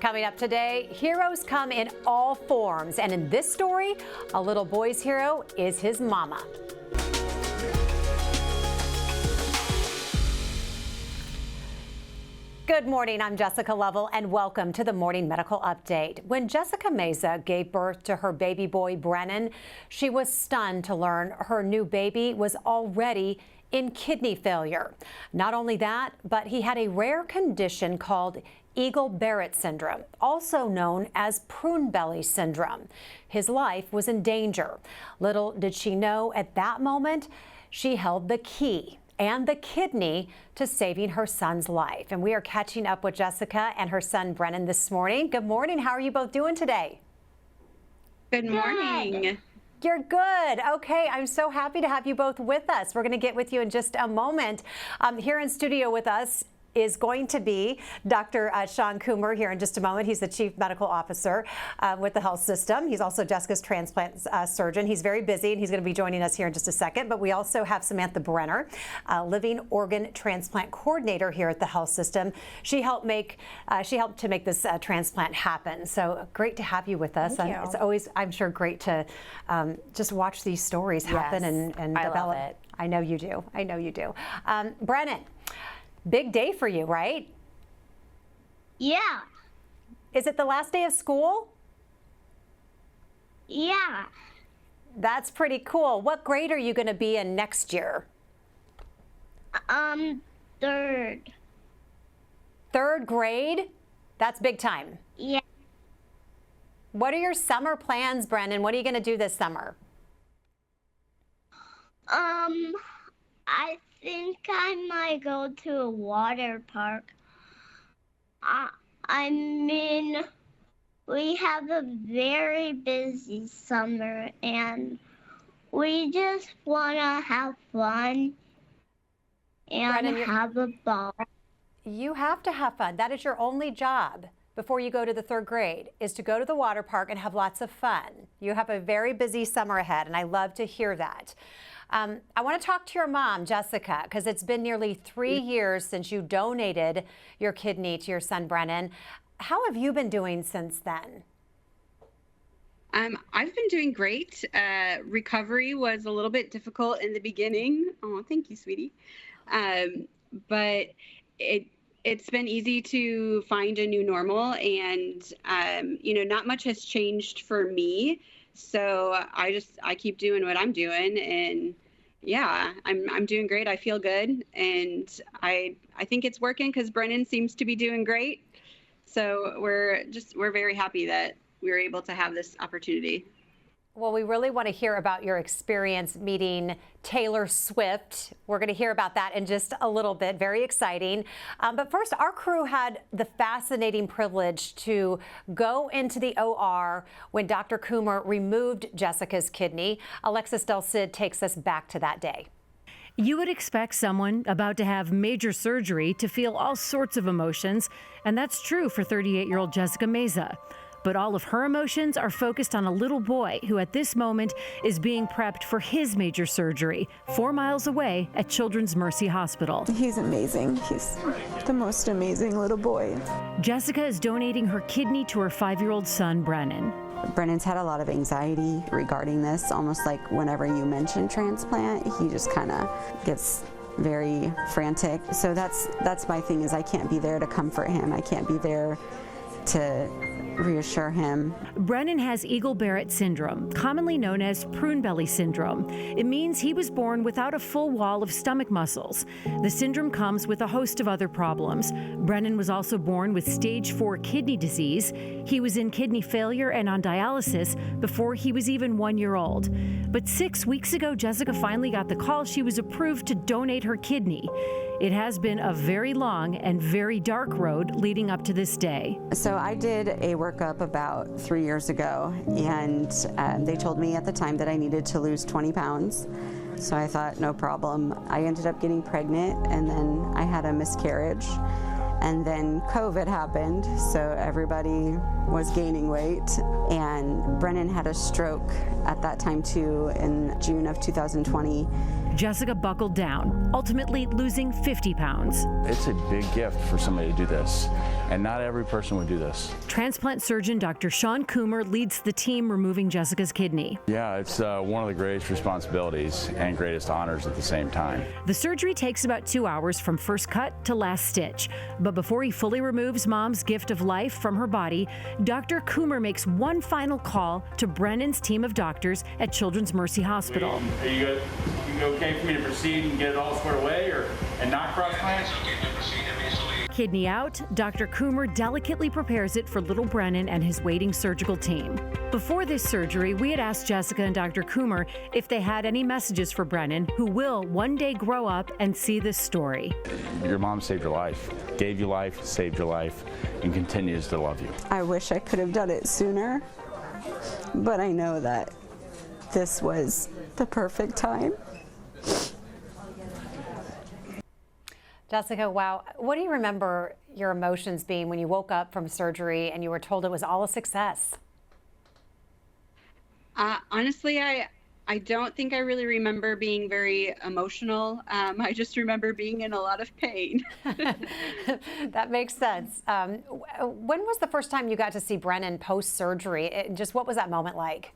Coming up today, heroes come in all forms, and in this story, a little boy's hero is his mama. Good morning, I'm Jessica Lovell, and welcome to the Morning Medical Update. When Jessica Meza gave birth to her baby boy, Brennan, she was stunned to learn her new baby was already in kidney failure. Not only that, but he had a rare condition called Eagle-Barrett syndrome, also known as prune belly syndrome. His life was in danger. Little did she know at that moment, she held the key and the kidney to saving her son's life. And we are catching up with Jessica and her son Brennan this morning. Good morning. How are you both doing today? Good morning. Good. You're good. Okay, I'm so happy to have you both with us. We're going to get with you in just a moment. Here in studio with us is going to be Dr. Sean Coomer here in just a moment. He's the Chief Medical Officer with the health system. He's also Jessica's transplant surgeon. He's very busy, and he's going to be joining us here in just a second. But we also have Samantha Brenner, living organ transplant coordinator here at the health system. She helped to make this transplant happen. So great to have you with us. Thank you. It's always, I'm sure, great to just watch these stories happen and develop. I love it. I know you do. I know you do. Brennan. Big day for you, right? Yeah. Is it the last day of school? Yeah. That's pretty cool. What grade are you going to be in next year? Third. Third grade? That's big time. Yeah. What are your summer plans, Brennan? What are you going to do this summer? I think I might go to a water park. We have a very busy summer, and we just want to have fun and Brennan, have a ball. You have to have fun. That is your only job before you go to the third grade, is to go to the water park and have lots of fun. You have a very busy summer ahead, and I love to hear that. I want to talk to your mom, Jessica, because it's been nearly 3 years since you donated your kidney to your son, Brennan. How have you been doing since then? I've been doing great. Recovery was a little bit difficult in the beginning. Oh, thank you, sweetie. But it's been easy to find a new normal, and not much has changed for me. So I keep doing what I'm doing, and yeah, I'm doing great. I feel good, and I think it's working because Brennan seems to be doing great. So we're very happy that we were able to have this opportunity. Well, we really want to hear about your experience meeting Taylor Swift. We're going to hear about that in just a little bit. Very exciting. But first, our crew had the fascinating privilege to go into the OR when Dr. Coomer removed Jessica's kidney. Alexis Del Cid takes us back to that day. You would expect someone about to have major surgery to feel all sorts of emotions, and that's true for 38-year-old Jessica Meza. But all of her emotions are focused on a little boy who at this moment is being prepped for his major surgery 4 miles away at Children's Mercy Hospital. He's amazing. He's the most amazing little boy. Jessica is donating her kidney to her 5-year-old son, Brennan. Brennan's had a lot of anxiety regarding this, almost like whenever you mention transplant, he just kind of gets very frantic. So that's my thing, is I can't be there to comfort him. I can't be there to reassure him. Brennan has Eagle-Barrett syndrome, commonly known as prune belly syndrome. It means he was born without a full wall of stomach muscles. The syndrome comes with a host of other problems. Brennan was also born with stage 4 kidney disease. He was in kidney failure and on dialysis before he was even 1 year old. But 6 weeks ago, Jessica finally got the call she was approved to donate her kidney. It has been a very long and very dark road leading up to this day. So I did a workup about 3 years ago, and they told me at the time that I needed to lose 20 pounds. So I thought, no problem. I ended up getting pregnant, and then I had a miscarriage. And then COVID happened, so everybody was gaining weight. And Brennan had a stroke at that time too, in June of 2020. Jessica buckled down, ultimately losing 50 pounds. It's a big gift for somebody to do this, and not every person would do this. Transplant surgeon Dr. Sean Coomer leads the team removing Jessica's kidney. Yeah, it's one of the greatest responsibilities and greatest honors at the same time. The surgery takes about 2 hours from first cut to last stitch. But before he fully removes Mom's gift of life from her body, Dr. Coomer makes one final call to Brennan's team of doctors at Children's Mercy Hospital. Are you good? Okay for me to proceed and get it all squared away, and not cross-plant? Kidney out, Dr. Coomer delicately prepares it for little Brennan and his waiting surgical team. Before this surgery, we had asked Jessica and Dr. Coomer if they had any messages for Brennan, who will one day grow up and see this story. Your mom saved your life, gave you life, saved your life, and continues to love you. I wish I could have done it sooner, but I know that this was the perfect time. Jessica, wow. What do you remember your emotions being when you woke up from surgery and you were told it was all a success? Honestly, I don't think I really remember being very emotional. I just remember being in a lot of pain. That makes sense. When was the first time you got to see Brennan post-surgery? Just what was that moment like?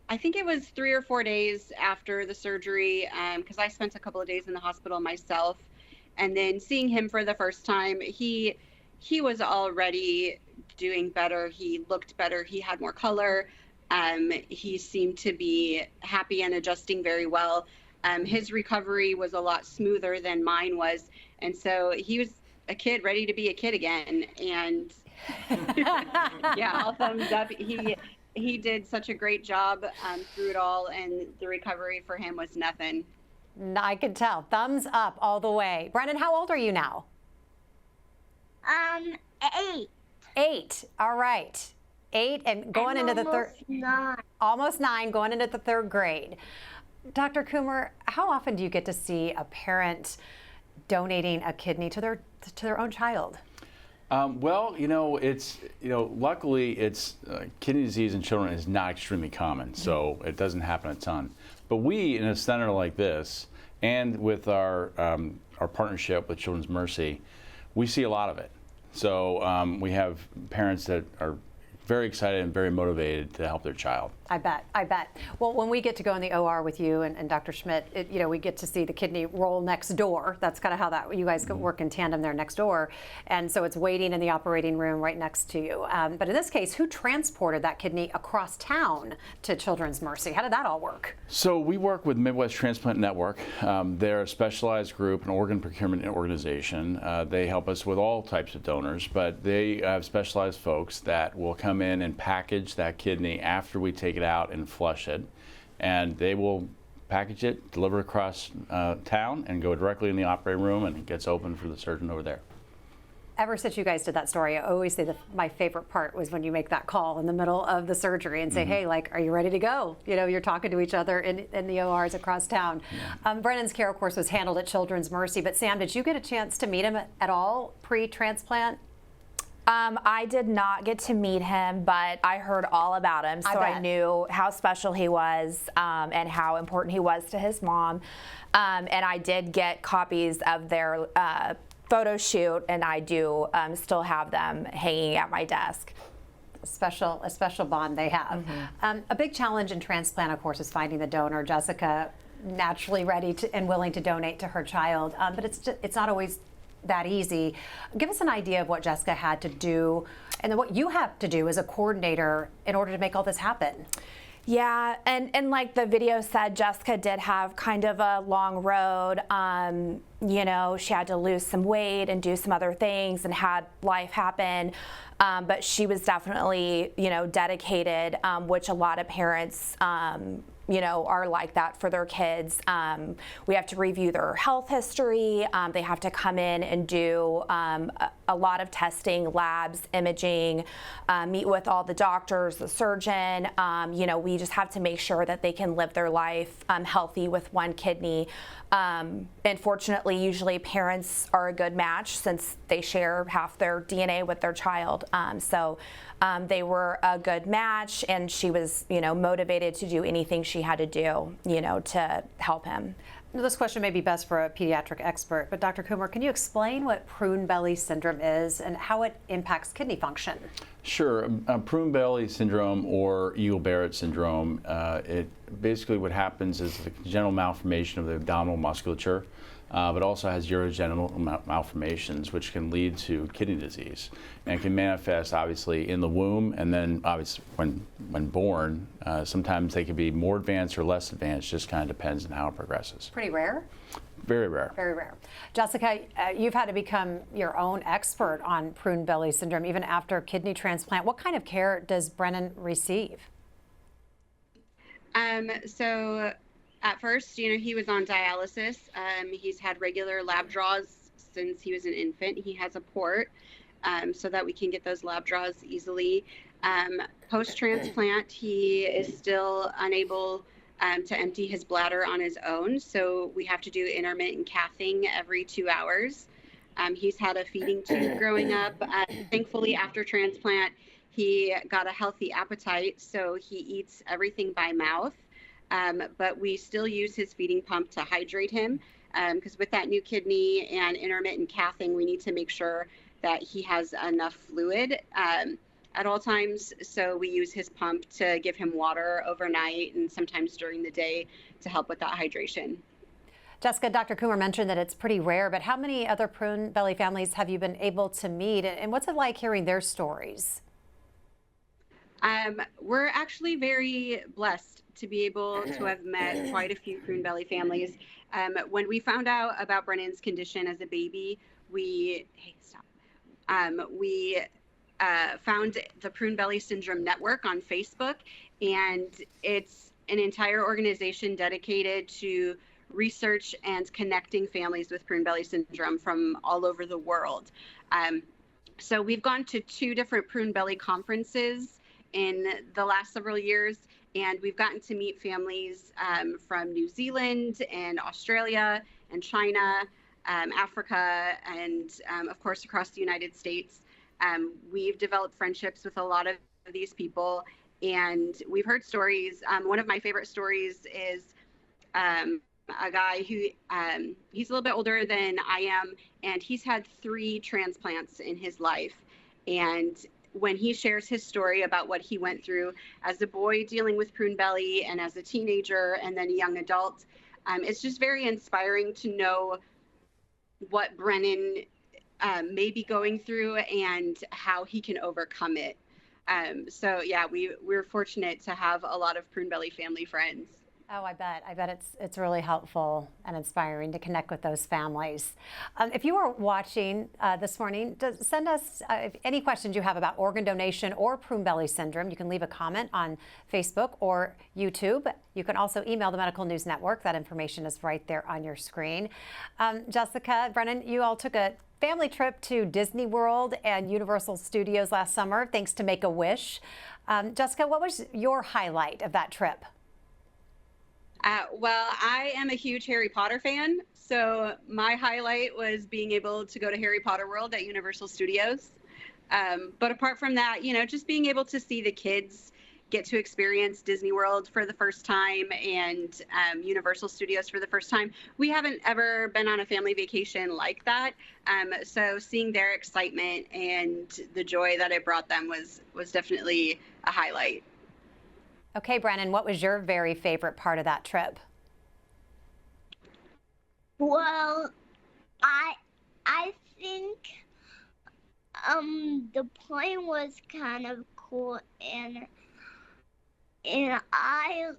I think it was 3 or 4 days after the surgery, because I spent a couple of days in the hospital myself, and then seeing him for the first time, he was already doing better. He looked better. He had more color. He seemed to be happy and adjusting very well. His recovery was a lot smoother than mine was, and so he was a kid ready to be a kid again. And yeah, all thumbs up. He did such a great job through it all, and the recovery for him was nothing. I could tell. Thumbs up all the way. Brennan, how old are you now? 8. 8. All right. 8 and going into the third. 9. Almost 9, going into the 3rd grade. Dr. Coomer, how often do you get to see a parent donating a kidney to their own child? Well, luckily it's kidney disease in children is not extremely common, so it doesn't happen a ton. But we, in a center like this, and with our partnership with Children's Mercy, we see a lot of it. So we have parents that are very excited and very motivated to help their child. I bet. Well, when we get to go in the OR with you and Dr. Schmidt, we get to see the kidney roll next door. That's kind of how that you guys work in tandem there next door. And so it's waiting in the operating room right next to you. But in this case, who transported that kidney across town to Children's Mercy? How did that all work? So we work with Midwest Transplant Network. They're a specialized group, an organ procurement organization. They help us with all types of donors, but they have specialized folks that will come in and package that kidney after we take it out and flush it, and they will package it, deliver it across town, and go directly in the operating room, and it gets open for the surgeon over there. Ever since you guys did that story, I always say my favorite part was when you make that call in the middle of the surgery and say, hey, are you ready to go? You're talking to each other in the ORs across town. Yeah. Brennan's care, of course, was handled at Children's Mercy, but Sam, did you get a chance to meet him at all pre-transplant? I did not get to meet him, but I heard all about him, so I knew how special he was and how important he was to his mom. And I did get copies of their photo shoot, and I do still have them hanging at my desk. A special bond they have. A big challenge in transplant, of course, is finding the donor. Jessica, naturally ready and willing to donate to her child, but it's not always that easy. Give us an idea of what Jessica had to do and then what you have to do as a coordinator in order to make all this happen. Yeah, and like the video said, Jessica did have kind of a long road. She had to lose some weight and do some other things and had life happen. But she was definitely, dedicated, which a lot of parents are like that for their kids. We have to review their health history. They have to come in and do a lot of testing, labs, imaging, meet with all the doctors, the surgeon. We just have to make sure that they can live their life healthy with one kidney. And fortunately, usually parents are a good match since they share half their DNA with their child. So they were a good match, and she was, motivated to do anything she she had to do, to help him. Now, this question may be best for a pediatric expert, but Dr. Coomer, can you explain what prune belly syndrome is and how it impacts kidney function? Sure. Prune belly syndrome or Eagle-Barrett syndrome, it basically what happens is the congenital malformation of the abdominal musculature, but also has urogenital malformations, which can lead to kidney disease and can manifest obviously in the womb, and then obviously when born. Sometimes they can be more advanced or less advanced, just kind of depends on how it progresses. Pretty rare? Very rare. Very rare. Jessica, you've had to become your own expert on prune belly syndrome even after kidney transplant. What kind of care does Brennan receive? So at first, he was on dialysis. He's had regular lab draws since he was an infant. He has a port so that we can get those lab draws easily. Post-transplant, he is still unable to empty his bladder on his own, so we have to do intermittent cathing every 2 hours. He's had a feeding tube growing up. Thankfully, after transplant, he got a healthy appetite, so he eats everything by mouth. But we still use his feeding pump to hydrate him, because with that new kidney and intermittent cathing, we need to make sure that he has enough fluid at all times. So we use his pump to give him water overnight and sometimes during the day to help with that hydration. Jessica, Dr. Coomer mentioned that it's pretty rare, but how many other prune belly families have you been able to meet, and what's it like hearing their stories? We're actually very blessed to be able to have met quite a few prune belly families. When we found out about Brennan's condition as a baby, we found the Prune Belly Syndrome Network on Facebook, and it's an entire organization dedicated to research and connecting families with prune belly syndrome from all over the world. So we've gone to 2 different prune belly conferences in the last several years, and we've gotten to meet families from New Zealand and Australia and China, Africa, and of course across the United States. We've developed friendships with a lot of these people, and we've heard stories. One of my favorite stories is a guy who he's a little bit older than I am, and he's had 3 transplants in his life. And when he shares his story about what he went through as a boy dealing with prune belly and as a teenager and then a young adult, it's just very inspiring to know what Brennan may be going through and how he can overcome it. So yeah, we're fortunate to have a lot of prune belly family friends. Oh, I bet it's really helpful and inspiring to connect with those families. If you are watching this morning, send us any questions you have about organ donation or prune belly syndrome. You can leave a comment on Facebook or YouTube. You can also email the Medical News Network. That information is right there on your screen. Jessica, Brennan, you all took a family trip to Disney World and Universal Studios last summer, thanks to Make-A-Wish. Jessica, what was your highlight of that trip? Well, I am a huge Harry Potter fan, so my highlight was being able to go to Harry Potter World at Universal Studios. But apart from that, just being able to see the kids get to experience Disney World for the first time and Universal Studios for the first time. We haven't ever been on a family vacation like that. So seeing their excitement and the joy that it brought them was definitely a highlight. Okay, Brennan, what was your very favorite part of that trip? Well, I think the plane was kind of cool, and I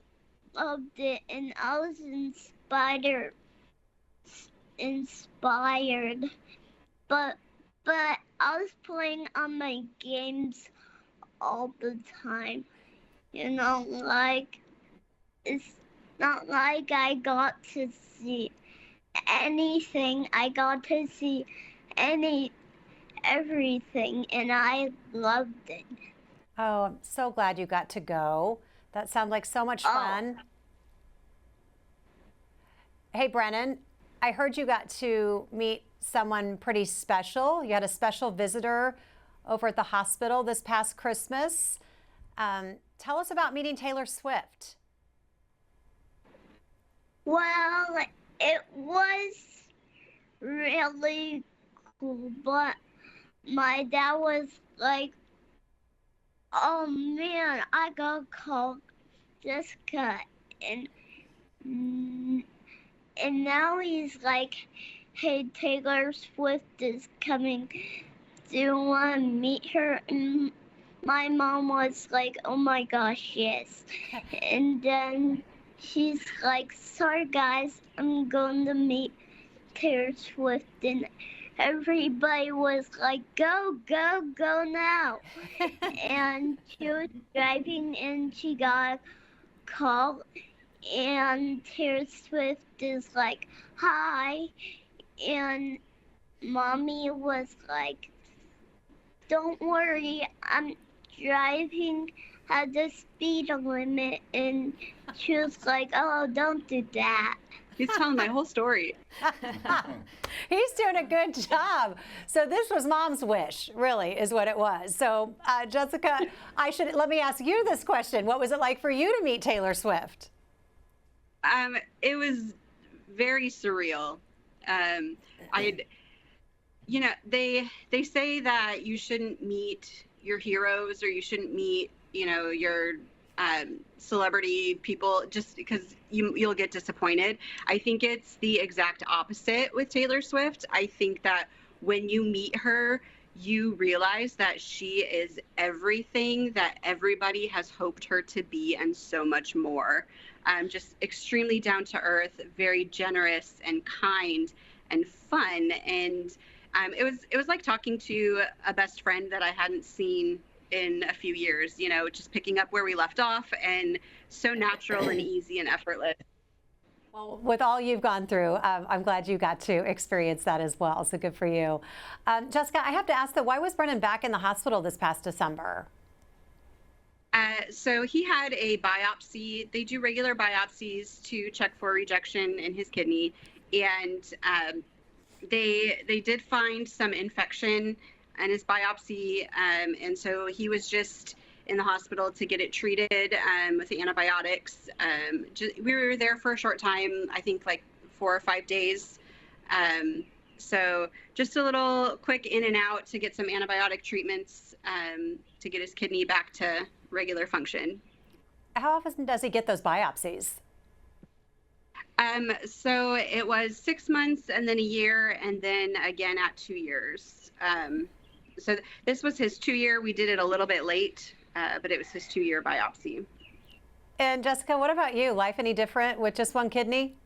loved it, and I was inspired, but I was playing on my games all the time. Like, it's not like I got to see anything. I got to see everything, and I loved it. Oh, I'm so glad you got to go. That sounds like so much fun. Hey, Brennan, I heard you got to meet someone pretty special. You had a special visitor over at the hospital this past Christmas. Tell us about meeting Taylor Swift. Well, it was really cool, but my dad was like, oh man, I gotta call Jessica, and and now he's like, hey, Taylor Swift is coming. Do you want to meet her? And my mom was like, oh my gosh, yes. And then she's like, sorry guys, I'm going to meet Taylor Swift. And everybody was like, go, go, go now. And she was driving and she got a call. And Taylor Swift is like, hi. And mommy was like, don't worry, I'm driving at the speed limit. And she was like, oh, don't do that. He's telling my whole story. He's doing a good job. So this was mom's wish, really, is what it was. So Jessica, let me ask you this question. What was it like for you to meet Taylor Swift? It was very surreal. They say that you shouldn't meet your heroes or you shouldn't meet, your celebrity people just because you'll get disappointed. I think it's the exact opposite with Taylor Swift. I think that when you meet her, you realize that she is everything that everybody has hoped her to be and so much more. Just extremely down to earth, very generous and kind and fun. And it was like talking to a best friend that I hadn't seen in a few years, just picking up where we left off, and so natural and easy and effortless. Well, with all you've gone through, I'm glad you got to experience that as well. So good for you. Jessica, I have to ask though, why was Brennan back in the hospital this past December? So he had a biopsy. They do regular biopsies to check for rejection in his kidney, and they did find some infection in his biopsy, and so he was just in the hospital to get it treated with the antibiotics. We were there for a short time, I think like 4 or 5 days. So just a little quick in and out to get some antibiotic treatments to get his kidney back to regular function. How often does he get those biopsies? So it was 6 months and then a year and then again at 2 years. So this was his 2-year. We did it a little bit late, but it was his 2-year biopsy. And Jessica, what about you? Life any different with just one kidney?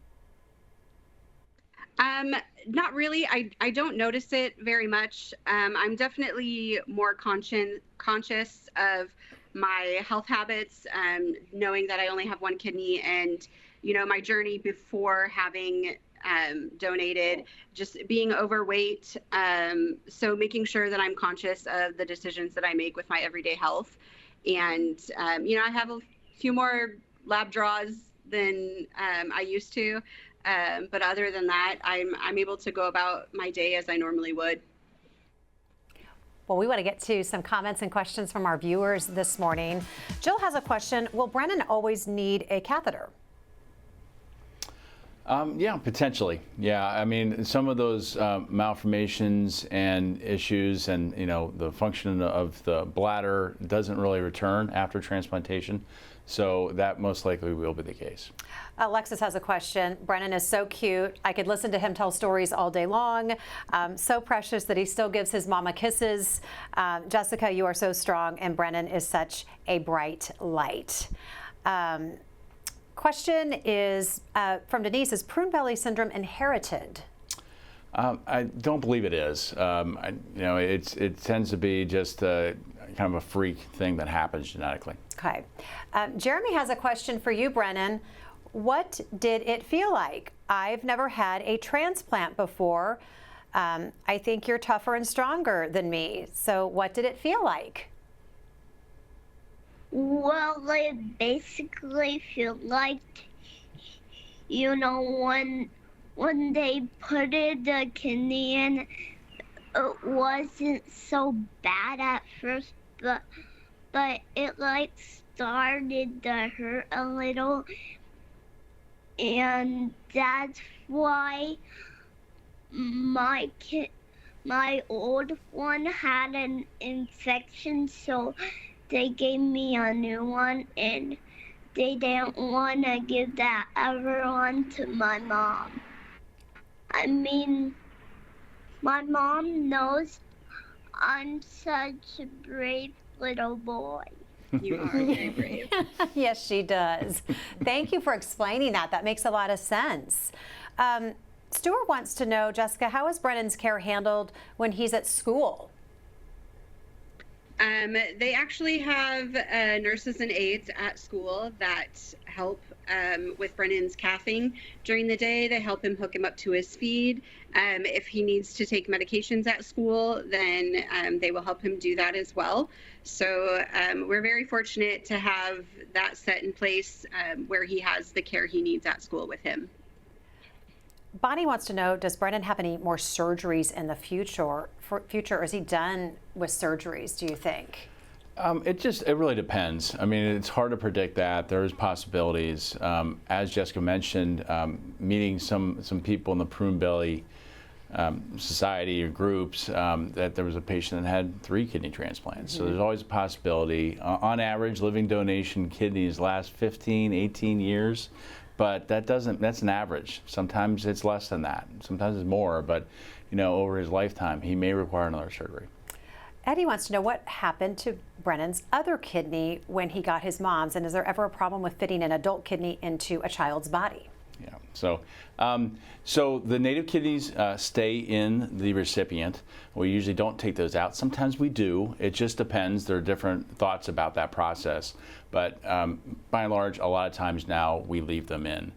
Not really. I don't notice it very much. I'm definitely more conscious of my health habits, knowing that I only have one kidney, and my journey before having donated, just being overweight. So making sure that I'm conscious of the decisions that I make with my everyday health. And, I have a few more lab draws than I used to. But other than that, I'm able to go about my day as I normally would. Well, we want to get to some comments and questions from our viewers this morning. Jill has a question. Will Brennan always need a catheter? Yeah, potentially. Yeah, I mean, some of those malformations and issues and, the function of the bladder doesn't really return after transplantation. So that most likely will be the case. Alexis has a question. Brennan is so cute. I could listen to him tell stories all day long. So precious that he still gives his mama kisses. Jessica, you are so strong, and Brennan is such a bright light. Question is from Denise: is prune belly syndrome inherited? I don't believe it is. It tends to be just kind of a freak thing that happens genetically. Okay. Jeremy has a question for you, Brennan. What did it feel like? I've never had a transplant before. I think you're tougher and stronger than me. So what did it feel like? Well, it basically felt like, when they put the kidney in, it wasn't so bad at first, but it started to hurt a little. and that's why my old one had an infection, so they gave me a new one, and they didn't want to give that other one to my mom. I mean, my mom knows I'm such a brave little boy. You are very brave. Yes, she does. Thank you for explaining that. That makes a lot of sense. Stuart wants to know, Jessica, how is Brennan's care handled when he's at school? They actually have nurses and aides at school that help with Brennan's cathing during the day. They help him hook him up to his feed. If he needs to take medications at school, then they will help him do that as well. So we're very fortunate to have that set in place where he has the care he needs at school with him. Bonnie wants to know, does Brennan have any more surgeries in the future? Or is he done with surgeries, do you think? It really depends. I mean, it's hard to predict that. There's possibilities. As Jessica mentioned, meeting some people in the Prune Belly Society or groups, that there was a patient that had 3 kidney transplants. So there's always a possibility. On average, living donation kidneys last 15, 18 years. But that's an average. Sometimes it's less than that. Sometimes it's more, but over his lifetime, he may require another surgery. Eddie wants to know what happened to Brennan's other kidney when he got his mom's, and is there ever a problem with fitting an adult kidney into a child's body? Yeah, so the native kidneys stay in the recipient. We usually don't take those out. Sometimes we do. It just depends. There are different thoughts about that process. But by and large, a lot of times now we leave them in.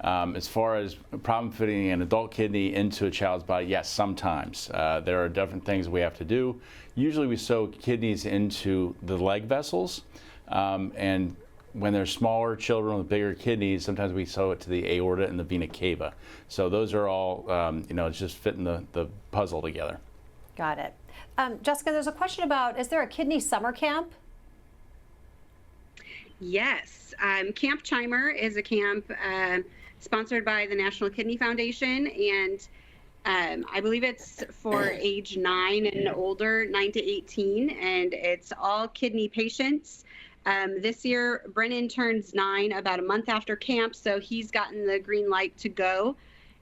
As far as a problem fitting an adult kidney into a child's body, yes, sometimes. There are different things we have to do. Usually we sew kidneys into the leg vessels, and when they're smaller children with bigger kidneys, sometimes we sew it to the aorta and the vena cava. So those are all, it's just fitting the puzzle together. Got it. Jessica, there's a question about, is there a kidney summer camp? Yes. Camp Chimer is a camp sponsored by the National Kidney Foundation, and I believe it's for age 9 and older, 9 to 18, and it's all kidney patients. This year, Brennan turns 9 about a month after camp, so he's gotten the green light to go.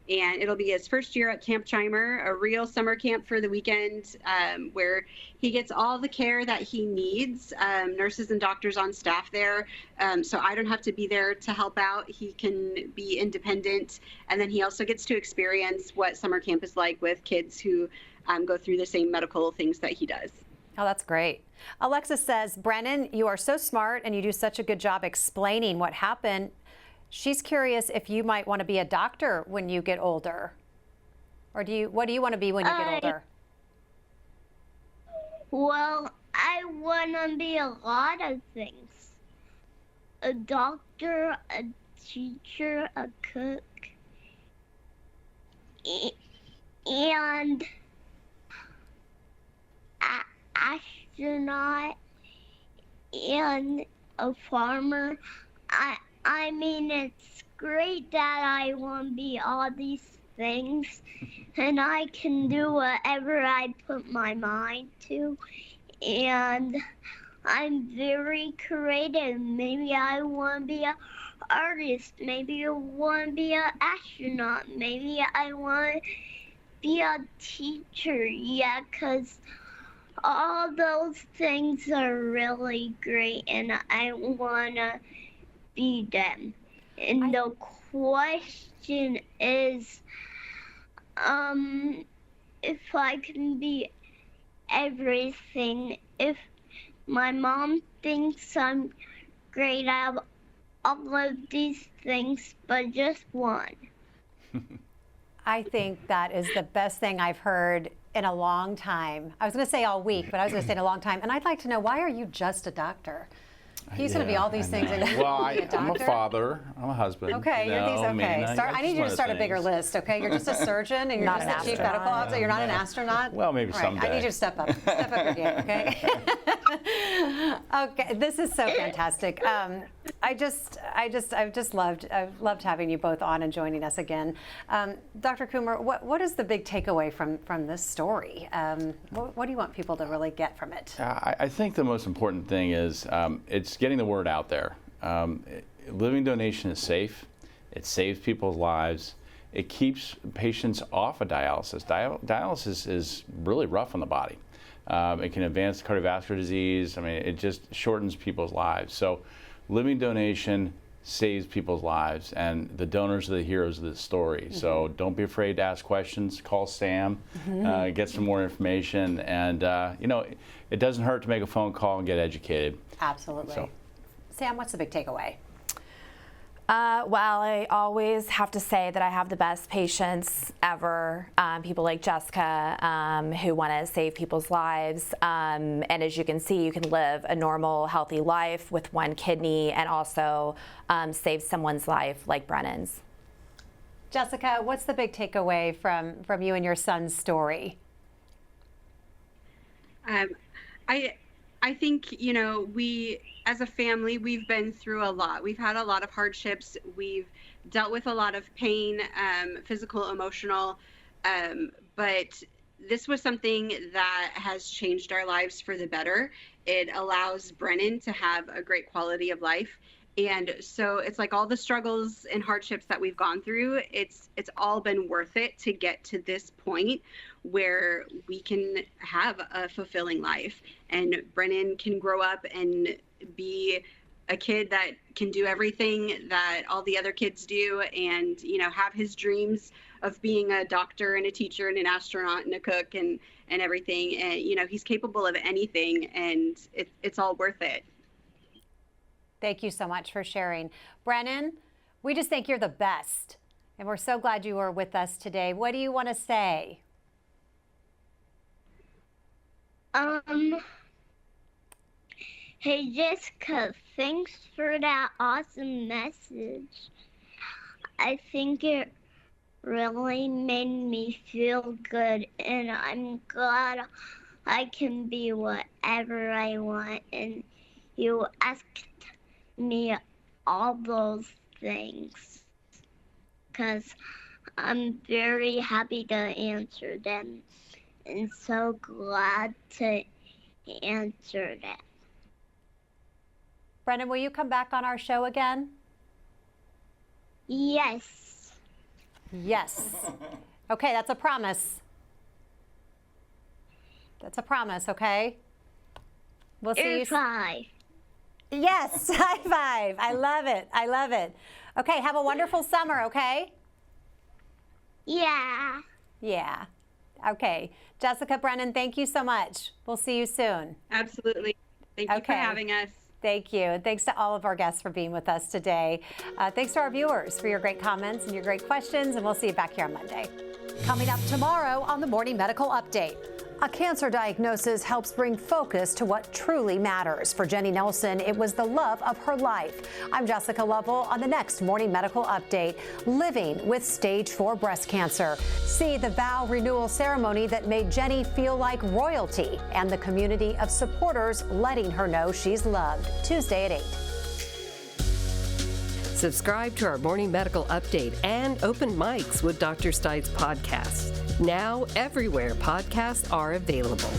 And it'll be his first year at Camp Chimer, a real summer camp for the weekend where he gets all the care that he needs, nurses and doctors on staff there. So I don't have to be there to help out. He can be independent. And then he also gets to experience what summer camp is like with kids who go through the same medical things that he does. Oh, that's great. Alexis says, Brennan, you are so smart and you do such a good job explaining what happened. She's curious if you might want to be a doctor when you get older. Or what do you want to be when you get older? Well, I want to be a lot of things. A doctor, a teacher, a cook, and an astronaut, and a farmer. I mean, it's great that I want to be all these things, and I can do whatever I put my mind to, and I'm very creative. Maybe I want to be an artist. Maybe I want to be an astronaut. Maybe I want to be a teacher. Yeah, because all those things are really great, and I want to be them. And the question is, if I can be everything, if my mom thinks I'm great at all of these things, but just one. I think that is the best thing I've heard in a long time. I was going to say all week, but I was going to say in a long time. And I'd like to know, why are you just a doctor? He's going to be all these things. Well, I'm a father. I'm a husband. Okay, I need you to start a bigger list. Okay, you're just a surgeon and you're Not just an a chief medical officer. You're not an astronaut. Well, maybe someday. I need you to step up your game. Okay. Okay, this is so fantastic. I've loved having you both on and joining us again. Dr. Coomer, what is the big takeaway from this story? What do you want people to really get from it? I think the most important thing is it's getting the word out there. Living donation is safe. It saves people's lives. It keeps patients off of dialysis. Dialysis is really rough on the body. It can advance cardiovascular disease. I mean, it just shortens people's lives. So living donation saves people's lives, and the donors are the heroes of this story. So don't be afraid to ask questions. Call Sam, get some more information, and it doesn't hurt to make a phone call and get educated. Absolutely. So. Sam, what's the big takeaway? Well, I always have to say that I have the best patients ever, people like Jessica who want to save people's lives. And as you can see, you can live a normal, healthy life with one kidney and also save someone's life like Brennan's. Jessica, what's the big takeaway from you and your son's story? I think, we as a family, we've been through a lot. We've had a lot of hardships. We've dealt with a lot of pain, physical, emotional, but this was something that has changed our lives for the better. It allows Brennan to have a great quality of life. And so it's like all the struggles and hardships that we've gone through, it's all been worth it to get to this point where we can have a fulfilling life, and Brennan can grow up and be a kid that can do everything that all the other kids do, and have his dreams of being a doctor and a teacher and an astronaut and a cook and everything. And he's capable of anything, and it's all worth it. Thank you so much for sharing. Brennan, we just think you're the best, and we're so glad you were with us today. What do you want to say? Hey Jessica, thanks for that awesome message. I think it really made me feel good, and I'm glad I can be whatever I want, and you asked me all those things because I'm very happy to answer them and so glad to answer them. Brennan, will you come back on our show again? Yes. Yes. Okay, that's a promise. That's a promise, okay? We'll see you. Five. Yes, high five. I love it. I love it. Okay, have a wonderful summer, okay? Yeah. Yeah. Okay. Jessica, Brennan, thank you so much. We'll see you soon. Absolutely. Thank you for having us. Thank you. And thanks to all of our guests for being with us today. Thanks to our viewers for your great comments and your great questions, and we'll see you back here on Monday. Coming up tomorrow on the Morning Medical Update. A cancer diagnosis helps bring focus to what truly matters. For Jenny Nelson, it was the love of her life. I'm Jessica Lovell on the next Morning Medical Update, living with stage 4 breast cancer. See the vow renewal ceremony that made Jenny feel like royalty, and the community of supporters letting her know she's loved. Tuesday at 8. Subscribe to our Morning Medical Update and Open Mics with Dr. Stites podcast. Now everywhere podcasts are available.